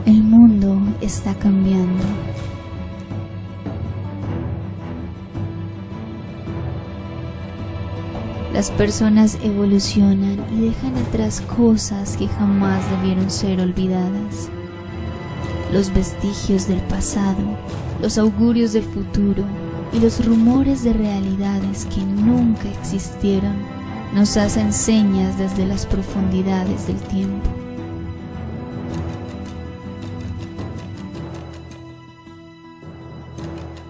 El mundo está cambiando. Las personas evolucionan y dejan atrás cosas que jamás debieron ser olvidadas. Los vestigios del pasado, los augurios del futuro y los rumores de realidades que nunca existieron nos hacen señas desde las profundidades del tiempo.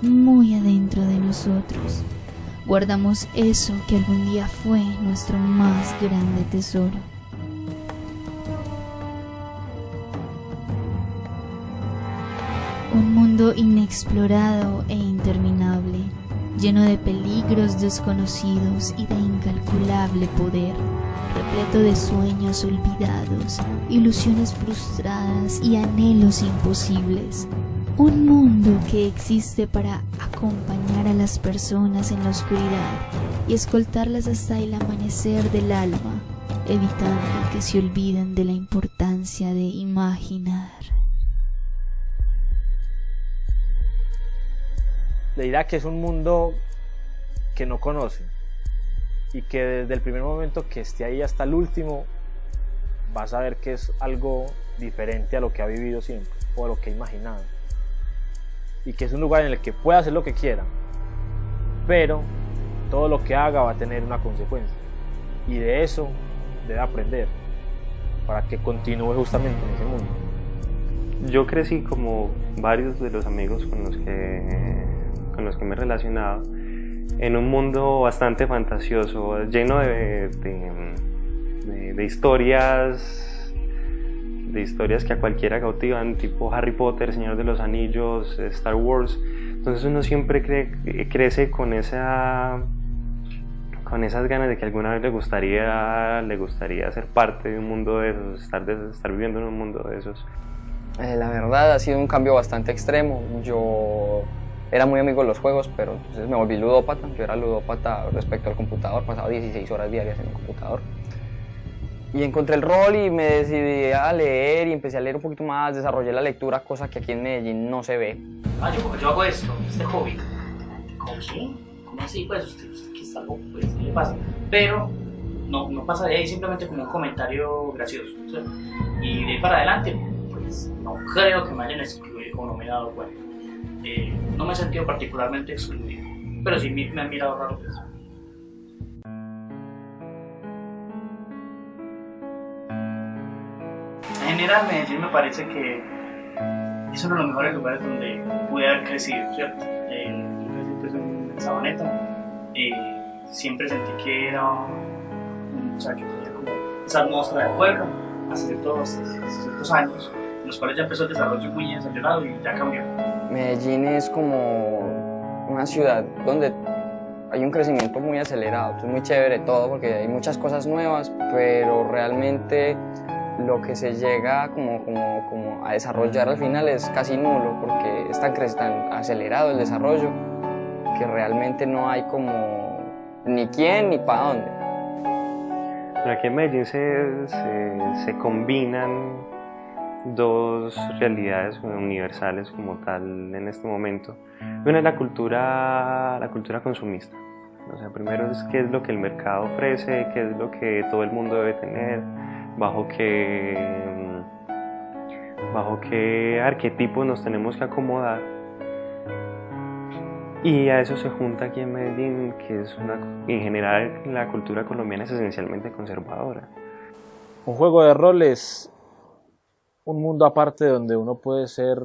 Muy adentro de nosotros guardamos eso que algún día fue nuestro más grande tesoro. Un mundo inexplorado e interminable, lleno de peligros desconocidos y de incalculable poder, repleto de sueños olvidados, ilusiones frustradas y anhelos imposibles. Un mundo que existe para acompañar a las personas en la oscuridad y escoltarlas hasta el amanecer del alma, evitando que se olviden de la importancia de imaginar. Le dirá que es un mundo que no conoce y que desde el primer momento que esté ahí hasta el último vas a ver que es algo diferente a lo que ha vivido siempre o a lo que ha imaginado, y que es un lugar en el que puede hacer lo que quiera, pero todo lo que haga va a tener una consecuencia y de eso debe aprender para que continúe justamente en ese mundo. Yo crecí como varios de los amigos con los que me he relacionado en un mundo bastante fantasioso, lleno de historias que a cualquiera cautivan, tipo Harry Potter, Señor de los Anillos, Star Wars. Entonces uno siempre crece con esas ganas de que alguna vez le gustaría ser parte de un mundo de esos, estar viviendo en un mundo de esos. La verdad ha sido un cambio bastante extremo. Yo era muy amigo de los juegos, pero entonces me volví ludópata. Yo era ludópata respecto al computador, pasaba 16 horas diarias en el computador. Y encontré el rol y me decidí a leer y empecé a leer un poquito más, desarrollé la lectura, cosa que aquí en Medellín no se ve. Yo hago esto, este hobby. ¿Cómo qué? ¿Cómo así? Pues usted que está loco, pues ¿qué le pasa? Pero no pasa de ahí, simplemente como un comentario gracioso, ¿sí? Y de ahí para adelante, pues no creo que me hayan excluido o no me he dado cuenta. No me he sentido particularmente excluido, pero sí me han mirado raro pues. En general, Medellín me parece que es uno de los mejores lugares donde pude haber crecido, ¿cierto? Yo crecí en Sabaneta, siempre sentí que era, o sea, que tenía como esa atmósfera de pueblo, hace ciertos años, en los cuales ya empezó el desarrollo muy acelerado y ya cambió. Medellín es como una ciudad donde hay un crecimiento muy acelerado, es muy chévere todo porque hay muchas cosas nuevas, pero realmente lo que se llega como a desarrollar al final es casi nulo porque es tan acelerado el desarrollo que realmente no hay como ni quién ni para dónde. Pero aquí en Medellín se combinan dos realidades universales como tal en este momento. Una es la cultura consumista. O sea, primero es qué es lo que el mercado ofrece, qué es lo que todo el mundo debe tener, bajo qué arquetipos nos tenemos que acomodar. Y a eso se junta aquí en Medellín, que es en general la cultura colombiana es esencialmente conservadora. Un juego de rol es un mundo aparte donde uno puede ser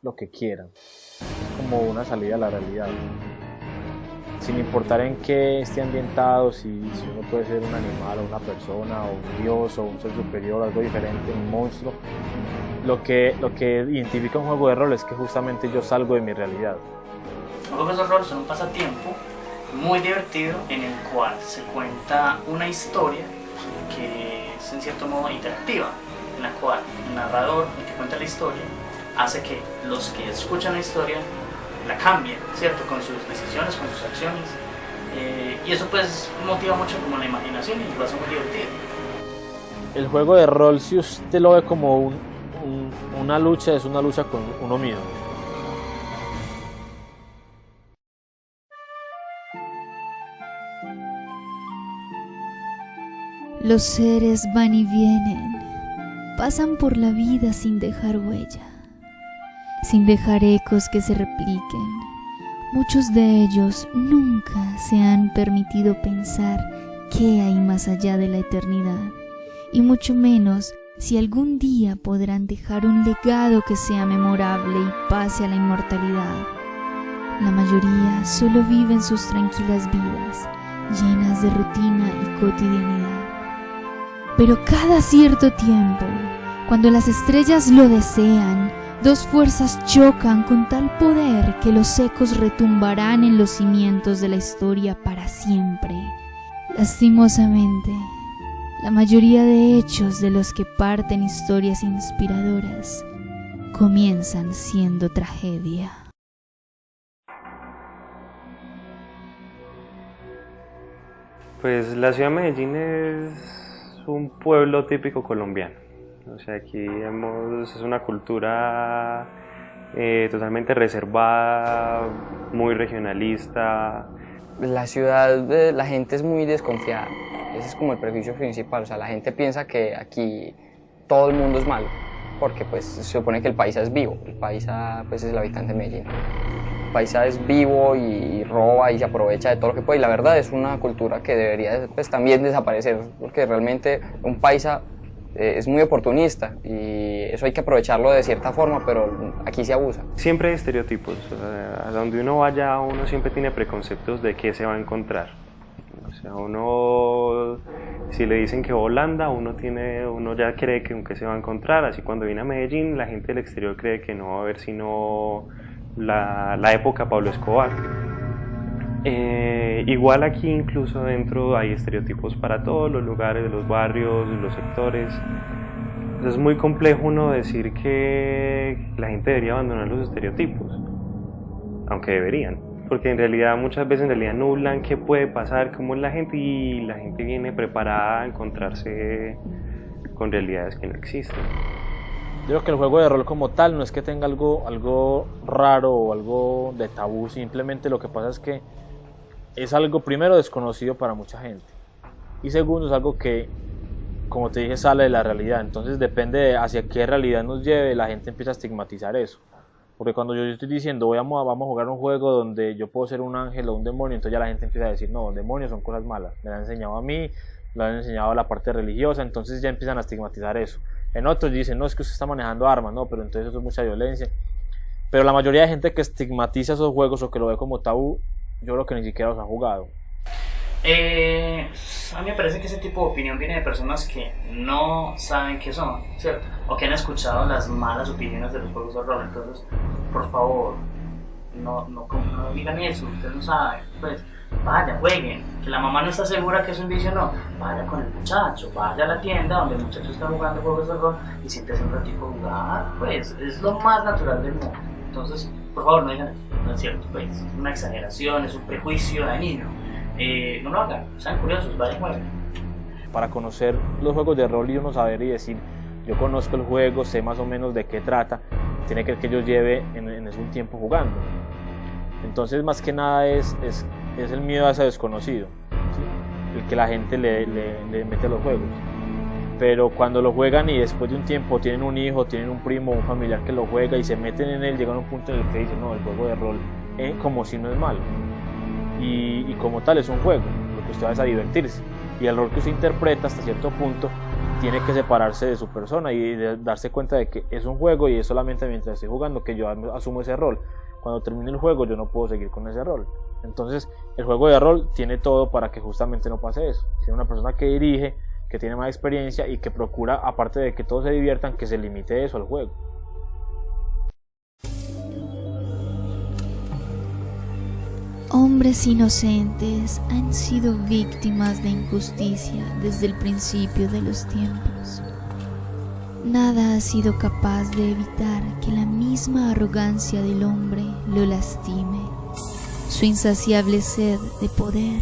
lo que quiera. Es como una salida a la realidad. Sin importar en qué esté ambientado, si uno puede ser un animal o una persona o un dios o un ser superior, algo diferente, un monstruo. Lo que identifica un juego de rol es que justamente yo salgo de mi realidad. Los juegos de rol son un pasatiempo muy divertido en el cual se cuenta una historia que es en cierto modo interactiva, en la cual el narrador, el que cuenta la historia, hace que los que escuchan la historia la cambien, ¿cierto? Con sus decisiones, con sus acciones, y eso pues motiva mucho como la imaginación y lo hace muy divertido. El juego de rol, si usted lo ve como un una lucha es una lucha con uno mismo. Los seres van y vienen, pasan por la vida sin dejar huella, sin dejar ecos que se repliquen. Muchos de ellos nunca se han permitido pensar qué hay más allá de la eternidad, y mucho menos si algún día podrán dejar un legado que sea memorable y pase a la inmortalidad. La mayoría solo viven sus tranquilas vidas, llenas de rutina y cotidianidad. Pero cada cierto tiempo, cuando las estrellas lo desean, dos fuerzas chocan con tal poder que los ecos retumbarán en los cimientos de la historia para siempre. Lastimosamente, la mayoría de hechos de los que parten historias inspiradoras comienzan siendo tragedia. Pues la ciudad de Medellín es un pueblo típico colombiano. O sea, aquí es una cultura totalmente reservada, muy regionalista. La ciudad, la gente es muy desconfiada. Ese es como el prejuicio principal. O sea, la gente piensa que aquí todo el mundo es malo, porque pues se supone que el paisa es vivo. El paisa pues es el habitante de Medellín. El paisa es vivo y roba y se aprovecha de todo lo que puede. Y la verdad es una cultura que debería pues también desaparecer, porque realmente un paisa es muy oportunista y eso hay que aprovecharlo de cierta forma, pero aquí se abusa. Siempre hay estereotipos. A donde uno vaya, uno siempre tiene preconceptos de qué se va a encontrar. O sea, uno, si le dicen que Holanda, uno ya cree que se va a encontrar. Así cuando viene a Medellín, la gente del exterior cree que no va a haber sino la época Pablo Escobar. Igual aquí incluso dentro hay estereotipos para todos los lugares, los barrios, los sectores. Es muy complejo uno decir que la gente debería abandonar los estereotipos, aunque deberían, porque en realidad muchas veces nublan qué puede pasar, cómo es la gente, y la gente viene preparada a encontrarse con realidades que no existen. Yo creo que el juego de rol como tal no es que tenga algo raro o algo de tabú, simplemente lo que pasa es que es algo, primero, desconocido para mucha gente, y segundo, es algo que, como te dije, sale de la realidad. Entonces depende de hacia qué realidad nos lleve, la gente empieza a estigmatizar eso. Porque cuando yo estoy diciendo vamos a jugar un juego donde yo puedo ser un ángel o un demonio, entonces ya la gente empieza a decir, no, demonios son cosas malas, me lo han enseñado a mí, me lo han enseñado a la parte religiosa, entonces ya empiezan a estigmatizar eso. En otros dicen, no, es que usted está manejando armas, no, pero entonces eso es mucha violencia. Pero la mayoría de gente que estigmatiza esos juegos o que lo ve como tabú, yo creo que ni siquiera los ha jugado. A mí me parece que ese tipo de opinión viene de personas que no saben qué son, ¿cierto? O que han escuchado las malas opiniones de los juegos de rol. Entonces, por favor, no digan eso, ustedes no saben. Pues vaya, jueguen. Que la mamá no está segura que es un vicio, no. Vaya con el muchacho, vaya a la tienda donde el muchacho está jugando juegos de rol y siéntese un ratito a jugar. Pues es lo más natural del mundo. Entonces, por favor, no digan eso, no es cierto. Pues es una exageración, es un prejuicio de niño. No lo hagan, sean curiosos, vayan, jueguen. Para conocer los juegos de rol y uno saber y decir, yo conozco el juego, sé más o menos de qué trata, tiene que yo lleve en ese un tiempo jugando. Entonces, más que nada es el miedo a ese desconocido, ¿sí? El que la gente le mete a los juegos. Pero cuando lo juegan y después de un tiempo tienen un hijo, tienen un primo, un familiar que lo juega y se meten en él, llegan a un punto en el que dicen, no, el juego de rol como si no es malo. Y como tal es un juego, lo que usted va es a divertirse, y el rol que usted interpreta hasta cierto punto tiene que separarse de su persona y darse cuenta de que es un juego y es solamente mientras estoy jugando que yo asumo ese rol. Cuando termine el juego yo no puedo seguir con ese rol. Entonces el juego de rol tiene todo para que justamente no pase eso. Tiene una persona que dirige, que tiene más experiencia y que procura, aparte de que todos se diviertan, que se limite eso al juego. Hombres inocentes han sido víctimas de injusticia desde el principio de los tiempos. Nada ha sido capaz de evitar que la misma arrogancia del hombre lo lastime. Su insaciable sed de poder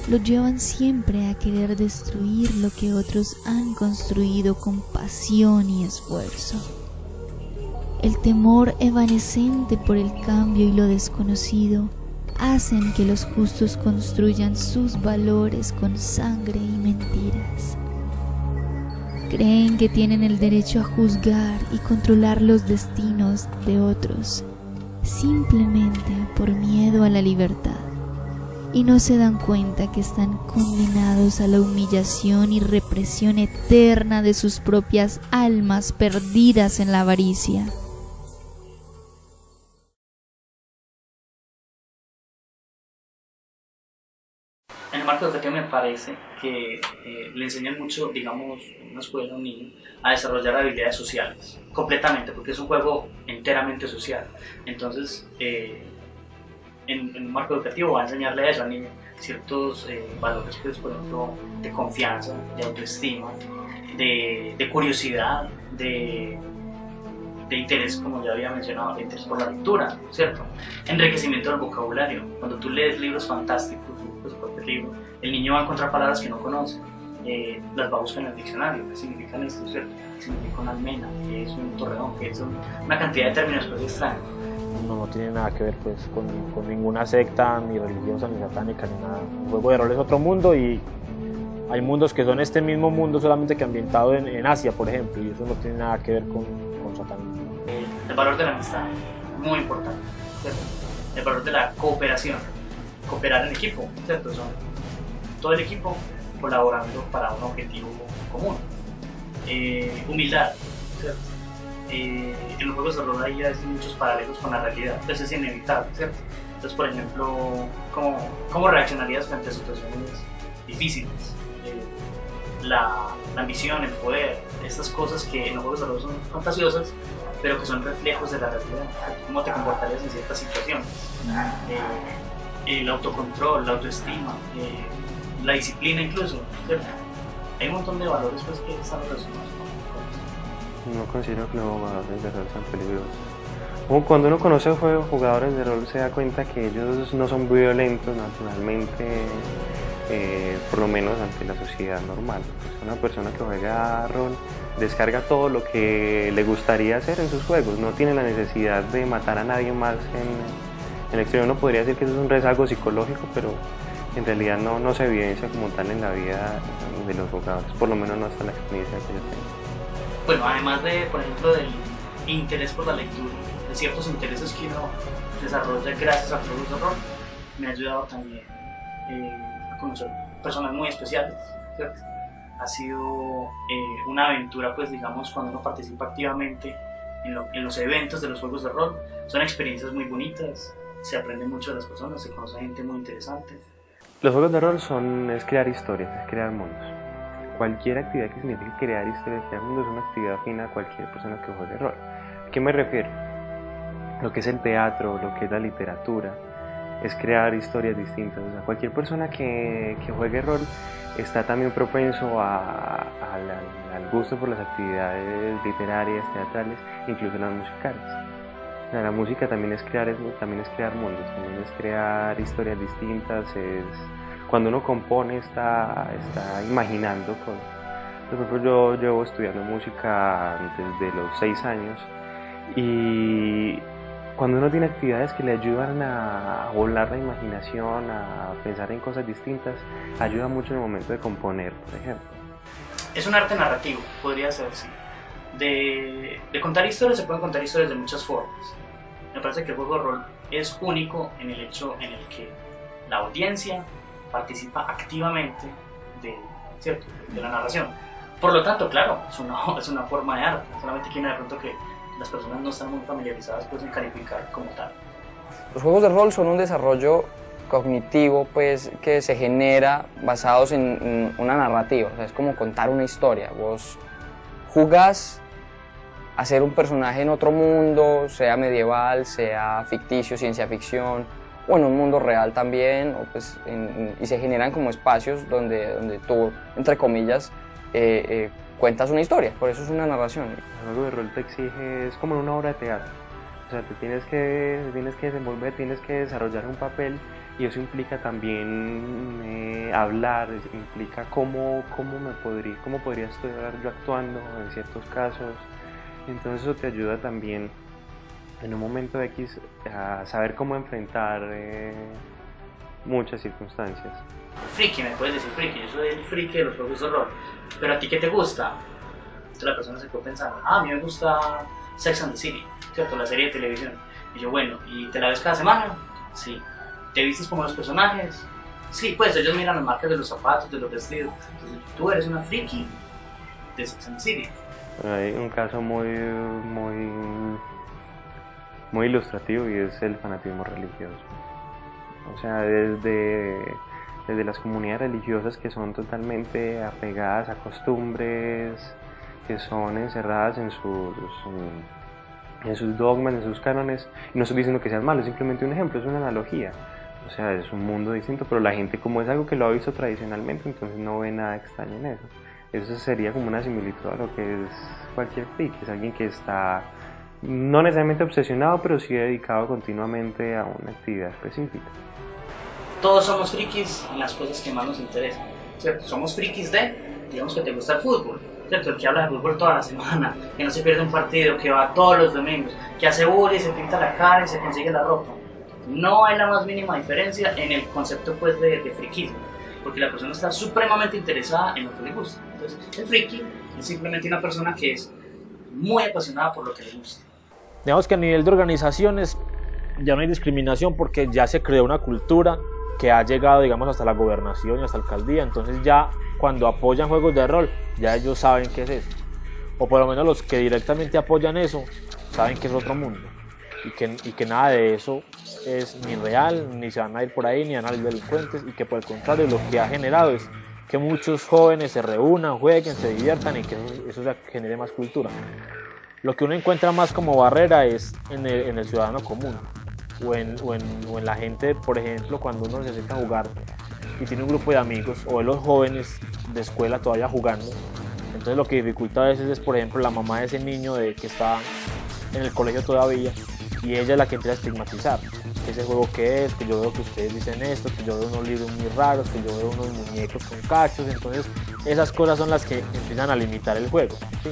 lo llevan siempre a querer destruir lo que otros han construido con pasión y esfuerzo. El temor evanescente por el cambio y lo desconocido hacen que los justos construyan sus valores con sangre y mentiras. Creen que tienen el derecho a juzgar y controlar los destinos de otros, simplemente por miedo a la libertad, y no se dan cuenta que están condenados a la humillación y represión eterna de sus propias almas perdidas en la avaricia. En el marco educativo me parece que le enseñan mucho, digamos, en una escuela a un niño a desarrollar habilidades sociales, completamente, porque es un juego enteramente social. Entonces, en un marco educativo va a enseñarle a eso al niño, ciertos valores, pues, por ejemplo, de confianza, de autoestima, de curiosidad, de interés, como ya había mencionado, de interés por la lectura, ¿cierto? Enriquecimiento del vocabulario. Cuando tú lees libros fantásticos, pues, cualquier libro, el niño va a encontrar palabras que no conoce, las va a buscar en el diccionario. ¿Qué significan esto, cierto? ¿Qué significa una almena? ¿Qué es un torreón? ¿Qué es una cantidad de términos pues, extraños? No tiene nada que ver pues, con ninguna secta, ni religiosa, ni satánica, ni nada. Un juego de rol es otro mundo y hay mundos que son este mismo mundo, solamente que ambientado en Asia, por ejemplo, y eso no tiene nada que ver con satanismo. El valor de la amistad, muy importante, ¿cierto? El valor de la cooperación, cooperar en equipo, ¿cierto? Son todo el equipo colaborando para un objetivo común. Humildad, ¿cierto? En los juegos de rol hay muchos paralelos con la realidad, entonces es inevitable, ¿cierto? Entonces, por ejemplo, ¿cómo reaccionarías frente a situaciones difíciles? La ambición, el poder, estas cosas que en los juegos de rol son fantasiosas, pero que son reflejos de la realidad. ¿Cómo te comportarías en ciertas situaciones? El autocontrol, la autoestima, la disciplina incluso, ¿cierto? Hay un montón de valores pues, que están relacionados con eso. No considero que los jugadores de rol sean peligrosos. Cuando uno conoce jugadores de rol se da cuenta que ellos no son violentos naturalmente, por lo menos ante la sociedad normal. Pues una persona que juega rol descarga todo lo que le gustaría hacer en sus juegos, no tiene la necesidad de matar a nadie más en el exterior. Uno podría decir que eso es un rezago psicológico, pero en realidad no se evidencia como tal en la vida de los jugadores, por lo menos no hasta la experiencia que yo tengo. Bueno, además de, por ejemplo, del interés por la lectura, de ciertos intereses que uno desarrolla gracias al juego de rol, me ha ayudado también a conocer personas muy especiales, ¿cierto? Ha sido una aventura, pues digamos, cuando uno participa activamente en los eventos de los juegos de rol. Son experiencias muy bonitas, se aprende mucho de las personas, se conoce gente muy interesante. Los juegos de rol es crear historias, es crear mundos. Cualquier actividad que signifique crear historias, crear mundos, es una actividad afín a cualquier persona que juegue rol. ¿A qué me refiero? Lo que es el teatro, lo que es la literatura, es crear historias distintas. O sea, cualquier persona que juegue rol está también propenso al gusto por las actividades literarias, teatrales, incluso las musicales. O sea, la música también es crear mundos, también es crear historias distintas. Cuando uno compone está imaginando cosas. Por ejemplo, yo llevo estudiando música desde los 6 años y cuando uno tiene actividades que le ayudan a volar la imaginación, a pensar en cosas distintas, ayuda mucho en el momento de componer, por ejemplo. Es un arte narrativo, podría ser así. De contar historias se pueden contar historias de muchas formas. Me parece que el juego de rol es único en el hecho en el que la audiencia participa activamente de la narración. Por lo tanto, claro, es una forma de arte, solamente que de pronto que las personas no están muy familiarizadas pues, en calificar como tal. Los juegos de rol son un desarrollo cognitivo pues, que se genera basados en una narrativa, o sea, es como contar una historia. Vos jugás a ser un personaje en otro mundo, sea medieval, sea ficticio, ciencia ficción, o en un mundo real también, o pues y se generan como espacios donde tú, entre comillas, cuentas una historia, por eso es una narración. El juego de rol te exige, es como en una obra de teatro, o sea, te tienes que desenvolver, tienes que desarrollar un papel y eso implica también hablar, implica cómo podría estar yo actuando en ciertos casos, entonces eso te ayuda también en un momento X a saber cómo enfrentar muchas circunstancias. Friki, me puedes decir friki, yo soy el friki de los juegos de rol, pero ¿a ti qué te gusta? Entonces la persona se quedó pensando, a mí me gusta Sex and the City, ¿cierto? La serie de televisión. Y yo, bueno, ¿y te la ves cada semana? Sí. ¿Te vistes como los personajes? Sí, pues ellos miran las marcas de los zapatos, de los vestidos. Entonces tú eres una friki de Sex and the City. Hay un caso muy ilustrativo y es el fanatismo religioso. O sea, desde las comunidades religiosas que son totalmente apegadas a costumbres, que son encerradas en sus dogmas, en sus cánones, y no estoy diciendo que sean malos, es simplemente un ejemplo, es una analogía. O sea, es un mundo distinto, pero la gente, como es algo que lo ha visto tradicionalmente, entonces no ve nada extraño en eso. Eso sería como una similitud a lo que es cualquier friki, es alguien que está no necesariamente obsesionado, pero sí dedicado continuamente a una actividad específica. Todos somos frikis en las cosas que más nos interesan, ¿cierto? Somos frikis digamos que te gusta el fútbol, ¿cierto? El que habla de fútbol toda la semana, que no se pierde un partido, que va todos los domingos, que hace bullying, se pinta la cara y se consigue la ropa. No hay la más mínima diferencia en el concepto pues de friquismo, porque la persona está supremamente interesada en lo que le gusta. Entonces, el friki es simplemente una persona que es muy apasionada por lo que le gusta. Digamos que a nivel de organizaciones ya no hay discriminación porque ya se creó una cultura que ha llegado, digamos, hasta la gobernación y hasta la alcaldía. Entonces ya cuando apoyan juegos de rol, ya ellos saben qué es eso. O por lo menos los que directamente apoyan eso, saben que es otro mundo. Y que nada de eso es ni real, ni se van a ir por ahí, ni van a ir delincuentes. Y que por el contrario, lo que ha generado es que muchos jóvenes se reúnan, jueguen, se diviertan y que eso genere más cultura. Lo que uno encuentra más como barrera es en el ciudadano común. O en la gente, por ejemplo, cuando uno necesita jugar y tiene un grupo de amigos o de los jóvenes de escuela todavía jugando, entonces lo que dificulta a veces es, por ejemplo, la mamá de ese niño que está en el colegio todavía y ella es la que empieza a estigmatizar que ese juego que es, que yo veo que ustedes dicen esto, que yo veo unos libros muy raros, que yo veo unos muñecos con cachos. Entonces esas cosas son las que empiezan a limitar el juego, ¿sí?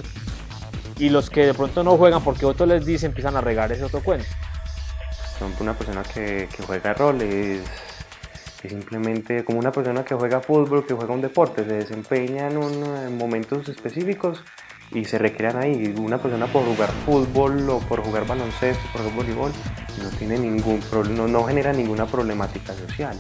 Y los que de pronto no juegan porque otros les dicen, empiezan a regar ese otro cuento. Una persona que juega rol es simplemente como una persona que juega fútbol, que juega un deporte, se desempeña en momentos específicos y se recrean ahí. Una persona por jugar fútbol o por jugar baloncesto, por jugar voleibol, no tiene ningún problema, no genera ninguna problemática social.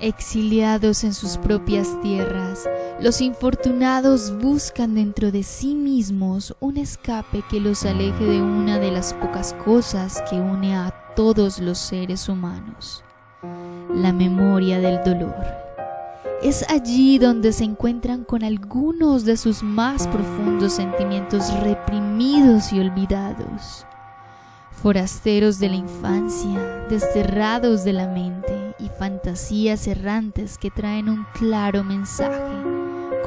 Exiliados en sus propias tierras, los infortunados buscan dentro de sí mismos un escape que los aleje de una de las pocas cosas que une a todos los seres humanos: la memoria del dolor. Es allí donde se encuentran con algunos de sus más profundos sentimientos reprimidos y olvidados. Forasteros de la infancia, desterrados de la mente, y fantasías errantes que traen un claro mensaje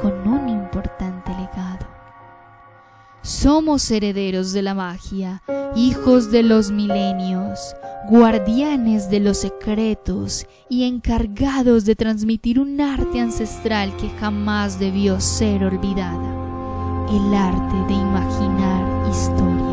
con un importante legado. Somos herederos de la magia, hijos de los milenios, guardianes de los secretos y encargados de transmitir un arte ancestral que jamás debió ser olvidada: el arte de imaginar historias.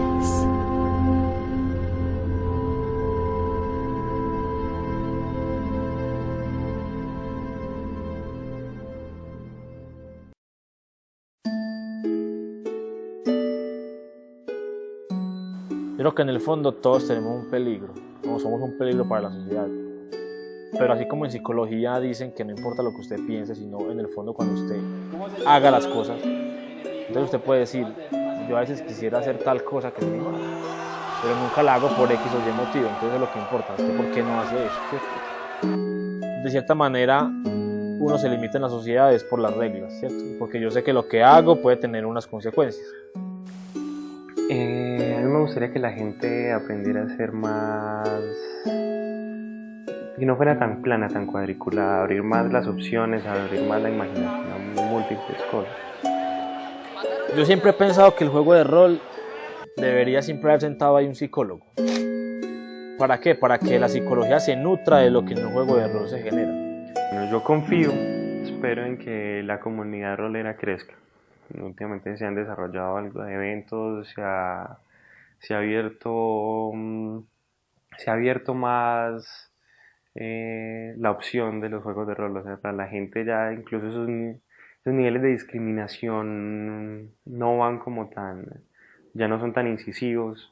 Creo que en el fondo todos tenemos un peligro, o somos un peligro para la sociedad. Pero así como en psicología dicen que no importa lo que usted piense, sino en el fondo cuando usted haga las cosas. Entonces usted puede decir, yo a veces quisiera hacer tal cosa que es mi mal, pero nunca la hago por X o Y motivo. Entonces es lo que importa, ¿usted por qué no hace eso? ¿Cierto? De cierta manera uno se limita en la sociedad es por las reglas, ¿cierto? Porque yo sé que lo que hago puede tener unas consecuencias. A mí me gustaría que la gente aprendiera a ser más, que no fuera tan plana, tan cuadriculada, abrir más las opciones, abrir más la imaginación, múltiples cosas. Yo siempre he pensado que el juego de rol debería siempre haber sentado ahí un psicólogo. ¿Para qué? Para que la psicología se nutra de lo que en un juego de rol se genera. Bueno, yo confío, espero en que la comunidad rolera crezca. Últimamente se han desarrollado algo de eventos, se ha abierto más la opción de los juegos de rol. O sea, para la gente ya incluso esos niveles de discriminación no van ya no son tan incisivos.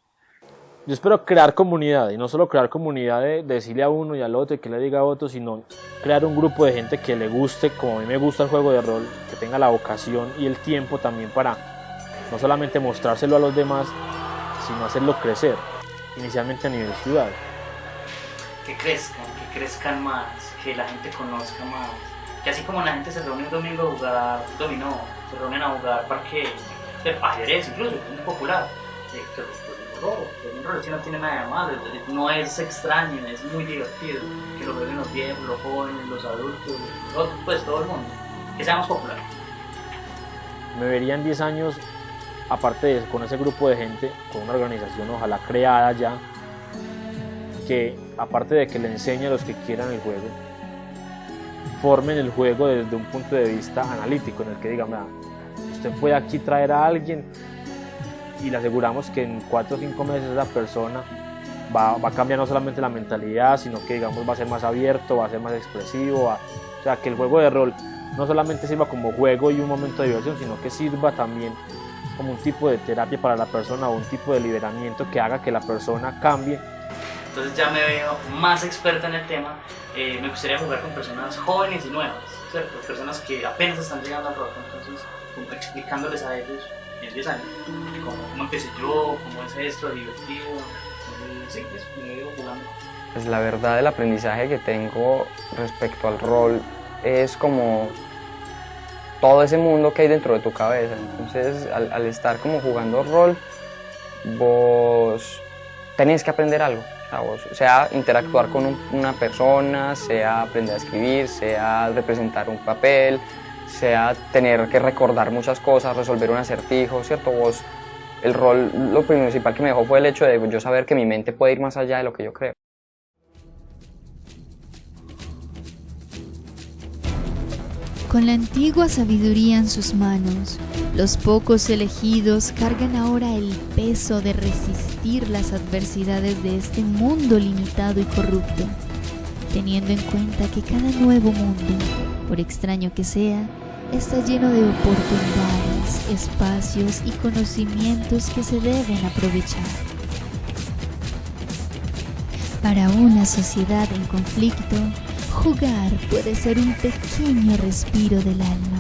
Yo espero crear comunidad, y no solo crear comunidad de decirle a uno y al otro y que le diga a otro, sino crear un grupo de gente que le guste, como a mí me gusta el juego de rol, que tenga la vocación y el tiempo también para no solamente mostrárselo a los demás, sino hacerlo crecer, inicialmente a nivel ciudad. Que crezcan más, que la gente conozca más, que así como la gente se reúne un domingo a jugar dominó, se reúnen a jugar parque, ajedrez incluso, es muy popular. Un rol no tiene nada de malo, no es extraño, es muy divertido, que lo jueguen los viejos, los jóvenes, los adultos, pues todo el mundo, que seamos populares. Me vería en 10 años, aparte de con ese grupo de gente, con una organización ojalá creada ya, que aparte de que le enseñe a los que quieran el juego, formen el juego desde un punto de vista analítico, en el que digan, usted puede aquí traer a alguien y le aseguramos que en 4 o 5 meses esa persona va a cambiar no solamente la mentalidad, sino que digamos va a ser más abierto, va a ser más expresivo, o sea, que el juego de rol no solamente sirva como juego y un momento de diversión, sino que sirva también como un tipo de terapia para la persona o un tipo de liberamiento que haga que la persona cambie. Entonces ya me veo más experta en el tema. Me gustaría jugar con personas jóvenes y nuevas, ¿cierto? Personas que apenas están llegando al rol, entonces como explicándoles a ellos en 10 años cómo empecé yo, cómo es esto, divertido. Sí, me veo jugando. Pues la verdad, el aprendizaje que tengo respecto al rol es como todo ese mundo que hay dentro de tu cabeza. Entonces al estar como jugando rol, vos tenés que aprender algo. Sea interactuar con una persona, sea aprender a escribir, sea representar un papel, sea tener que recordar muchas cosas, resolver un acertijo, ¿cierto? El rol, lo principal que me dejó fue el hecho de yo saber que mi mente puede ir más allá de lo que yo creo. Con la antigua sabiduría en sus manos, los pocos elegidos cargan ahora el peso de resistir las adversidades de este mundo limitado y corrupto, teniendo en cuenta que cada nuevo mundo, por extraño que sea, está lleno de oportunidades, espacios y conocimientos que se deben aprovechar. Para una sociedad en conflicto, jugar puede ser un pequeño respiro del alma.